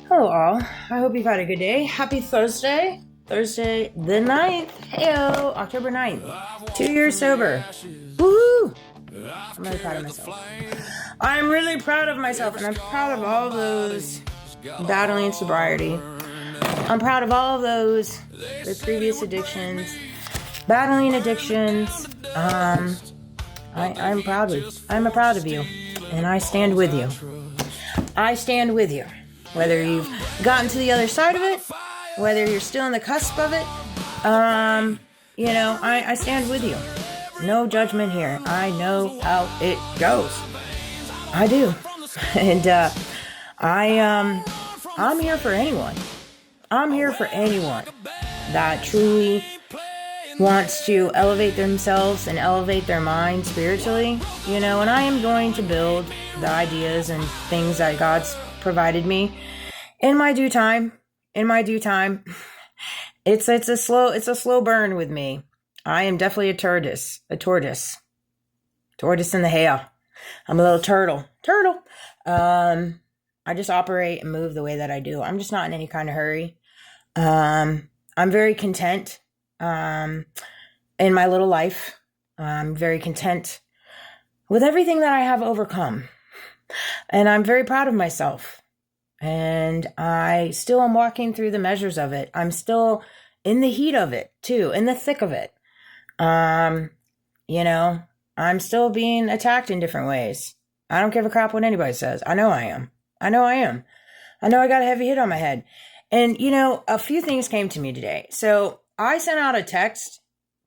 Hello, all. I hope you've had a good day. Happy Thursday. Thursday the 9th. Heyo, October 9th. 2 years sober. Woohoo! I'm really proud of myself. I'm really proud of myself, and I'm proud of all those battling sobriety. I'm proud of all of those with previous addictions, battling addictions. I'm proud of you, and I stand with you. I stand with you. Whether you've gotten to the other side of it, whether you're still on the cusp of it, I stand with you. No judgment here. I know how it goes. I do. And I'm here for anyone. I'm here for anyone that truly wants to elevate themselves and elevate their mind spiritually, and I am going to build the ideas and things that God's provided me in my due time. It's a slow burn with me. I am definitely a tortoise in the hair. I'm a little turtle. I just operate and move the way that I do. I'm just not in any kind of hurry. I'm very content in my little life. I'm very content with everything that I have overcome. And I'm very proud of myself. And I still am walking through the measures of it. I'm still in the heat of it, too, in the thick of it. I'm still being attacked in different ways. I don't give a crap what anybody says. I know I am. I know I got a heavy hit on my head. And, a few things came to me today. So I sent out a text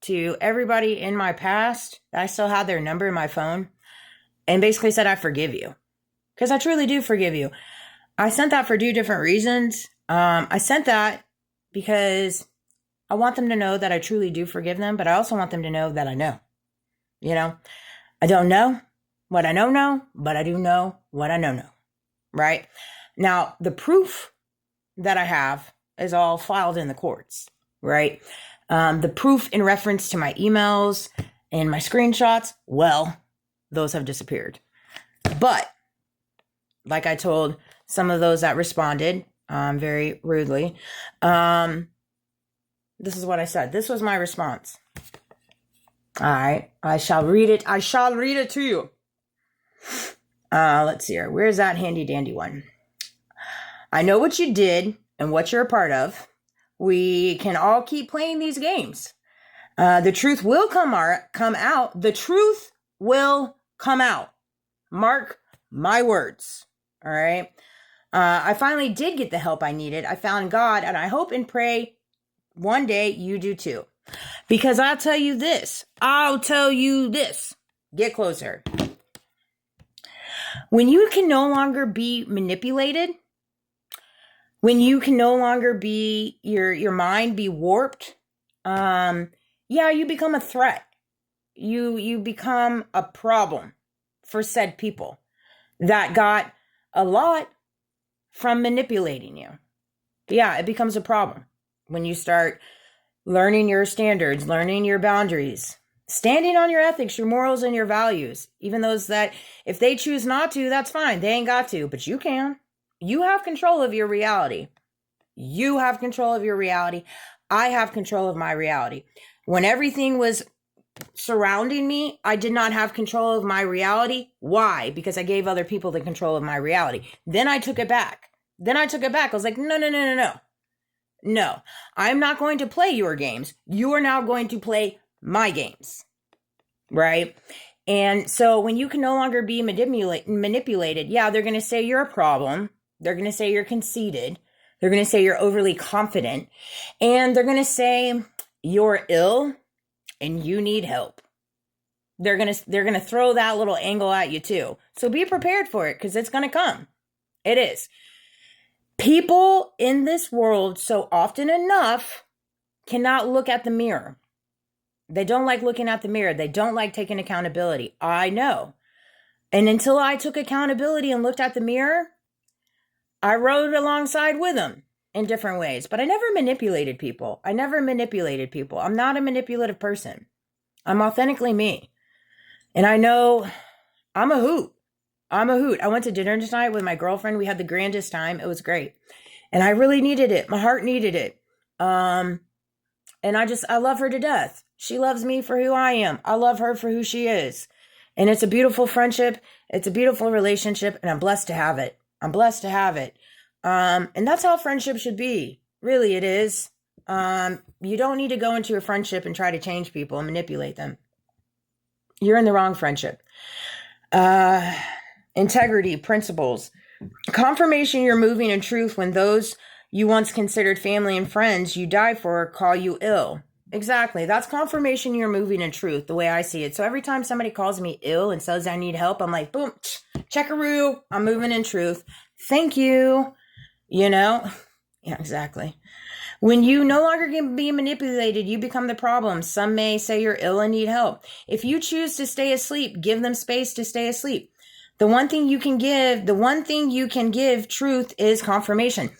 to everybody in my past that I still had their number in my phone and basically said, I forgive you. Because I truly do forgive you. I sent that for 2 different reasons. I sent that because I want them to know that I truly do forgive them, but I also want them to know that I know. I don't know what I don't know, but I do know what I know. Right? Now, the proof that I have is all filed in the courts. Right? The proof in reference to my emails and my screenshots, well, those have disappeared. But like I told some of those that responded very rudely, this is what I said. This was my response. All right. I shall read it. I shall read it to you. Let's see here. Where's that handy dandy one? I know what you did and what you're a part of. We can all keep playing these games. The truth will come out. The truth will come out. Mark my words. All right. I finally did get the help I needed. I found God, and I hope and pray one day you do too. Because I'll tell you this. Get closer. When you can no longer be manipulated, when you can no longer be, your mind be warped, you become a threat. You become a problem for said people that got a lot from manipulating you. Yeah, it becomes a problem when you start learning your standards, learning your boundaries, standing on your ethics, your morals, and your values. Even those that, if they choose not to, that's fine. They ain't got to, but you can. You have control of your reality. You have control of your reality. I have control of my reality. When everything was surrounding me, I did not have control of my reality. Why? Because I gave other people the control of my reality. Then I took it back. I was like, no, I'm not going to play your games. You are now going to play my games. Right? And so when you can no longer be manipulated, yeah, they're going to say you're a problem. They're going to say you're conceited. They're going to say you're overly confident. And they're going to say you're ill and you need help. They're going to throw that little angle at you too. So be prepared for it, because it's going to come. It is. People in this world so often enough cannot look at the mirror. They don't like looking at the mirror. They don't like taking accountability. I know. And until I took accountability and looked at the mirror, I rode alongside with them in different ways. But I never manipulated people. I'm not a manipulative person. I'm authentically me. And I know I'm a hoot. I'm a hoot. I went to dinner tonight with my girlfriend. We had the grandest time. It was great. And I really needed it. My heart needed it. And I love her to death. She loves me for who I am. I love her for who she is. And it's a beautiful friendship. It's a beautiful relationship. And I'm blessed to have it. I'm blessed to have it. And that's how friendship should be. Really, it is. You don't need to go into a friendship and try to change people and manipulate them. You're in the wrong friendship. Integrity, principles, confirmation you're moving in truth when those you once considered family and friends you die for call you ill. Exactly. That's confirmation you're moving in truth, the way I see it. So every time somebody calls me ill and says I need help, I'm like, boom, checkaroo, I'm moving in truth. Thank you. Yeah, exactly. When you no longer can be manipulated, you become the problem. Some may say you're ill and need help. If you choose to stay asleep, give them space to stay asleep. The one thing you can give truth is confirmation.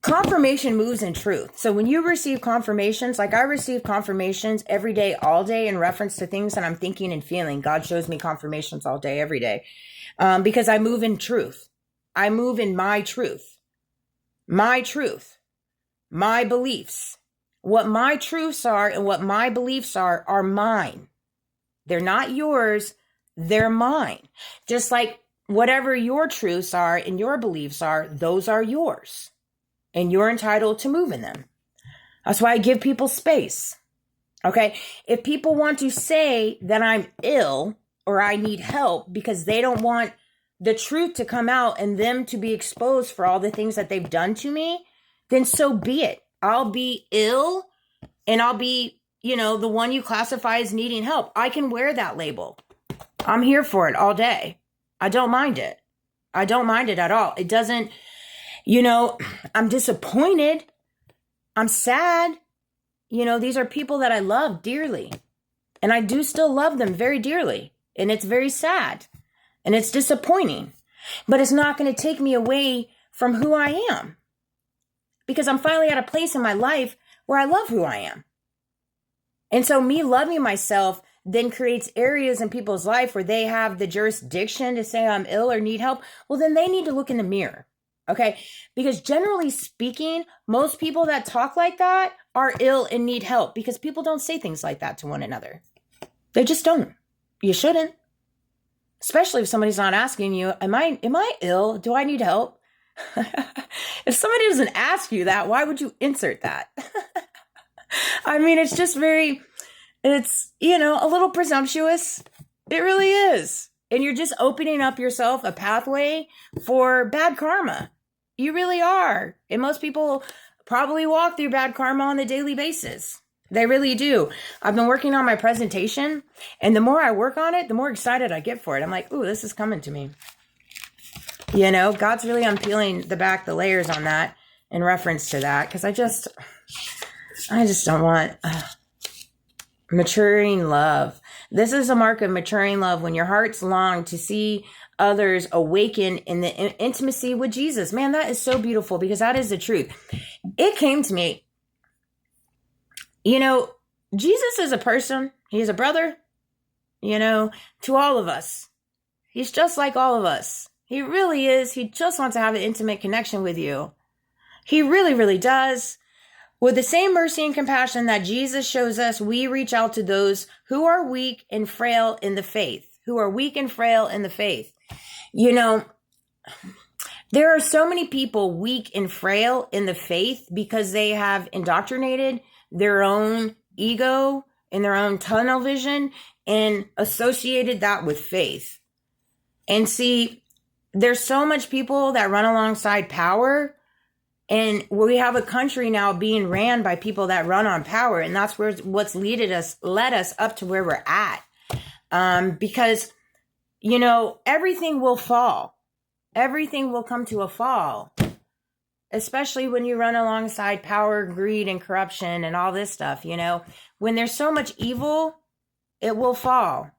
Confirmation moves in truth. So when you receive confirmations, like I receive confirmations every day, all day in reference to things that I'm thinking and feeling. God shows me confirmations all day, every day, because I move in truth. I move in my truth, my beliefs. What my truths are and what my beliefs are mine. They're not yours. They're mine. Just like whatever your truths are and your beliefs are, those are yours. And you're entitled to move in them. That's why I give people space. Okay? If people want to say that I'm ill or I need help because they don't want the truth to come out and them to be exposed for all the things that they've done to me, then so be it. I'll be ill and I'll be, the one you classify as needing help. I can wear that label. I'm here for it all day. I don't mind it. I don't mind it at all. It doesn't, I'm disappointed. I'm sad. These are people that I love dearly. And I do still love them very dearly. And it's very sad. And it's disappointing. But it's not going to take me away from who I am. Because I'm finally at a place in my life where I love who I am. And so me loving myself then creates areas in people's life where they have the jurisdiction to say I'm ill or need help. Well, then they need to look in the mirror. Okay? Because generally speaking, most people that talk like that are ill and need help because people don't say things like that to one another. They just don't. You shouldn't. Especially if somebody's not asking you, am I ill? Do I need help? If somebody doesn't ask you that, why would you insert that? I mean, it's just it's a little presumptuous. It really is. And you're just opening up yourself a pathway for bad karma. You really are. And most people probably walk through bad karma on a daily basis. They really do. I've been working on my presentation, and the more I work on it, the more excited I get for it. I'm like, ooh, this is coming to me. God's really unpeeling the layers on that in reference to that, because I just don't want maturing love. This is a mark of maturing love when your heart's long to see others awaken in the intimacy with Jesus. Man, that is so beautiful because that is the truth. It came to me. Jesus is a person. He's a brother, to all of us. He's just like all of us. He really is. He just wants to have an intimate connection with you. He really, really does. With the same mercy and compassion that Jesus shows us, we reach out to those who are weak and frail in the faith. There are so many people weak and frail in the faith because they have indoctrinated their own ego and their own tunnel vision and associated that with faith. And see, there's so much people that run alongside power, and we have a country now being ran by people that run on power, and that's what's led us up to where we're at. Because everything will fall. Everything will come to a fall, especially when you run alongside power, greed, and corruption and all this stuff. When there's so much evil, it will fall.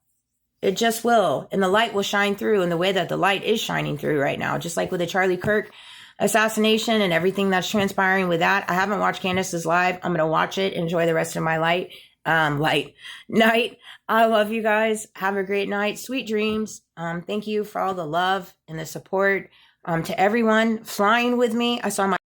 It just will. And the light will shine through in the way that the light is shining through right now. Just like with the Charlie Kirk assassination and everything that's transpiring with that. I haven't watched Candace's live. I'm going to watch it, enjoy the rest of my light night. I love you guys. Have a great night. Sweet dreams. Thank you for all the love and the support. To everyone flying with me. I saw my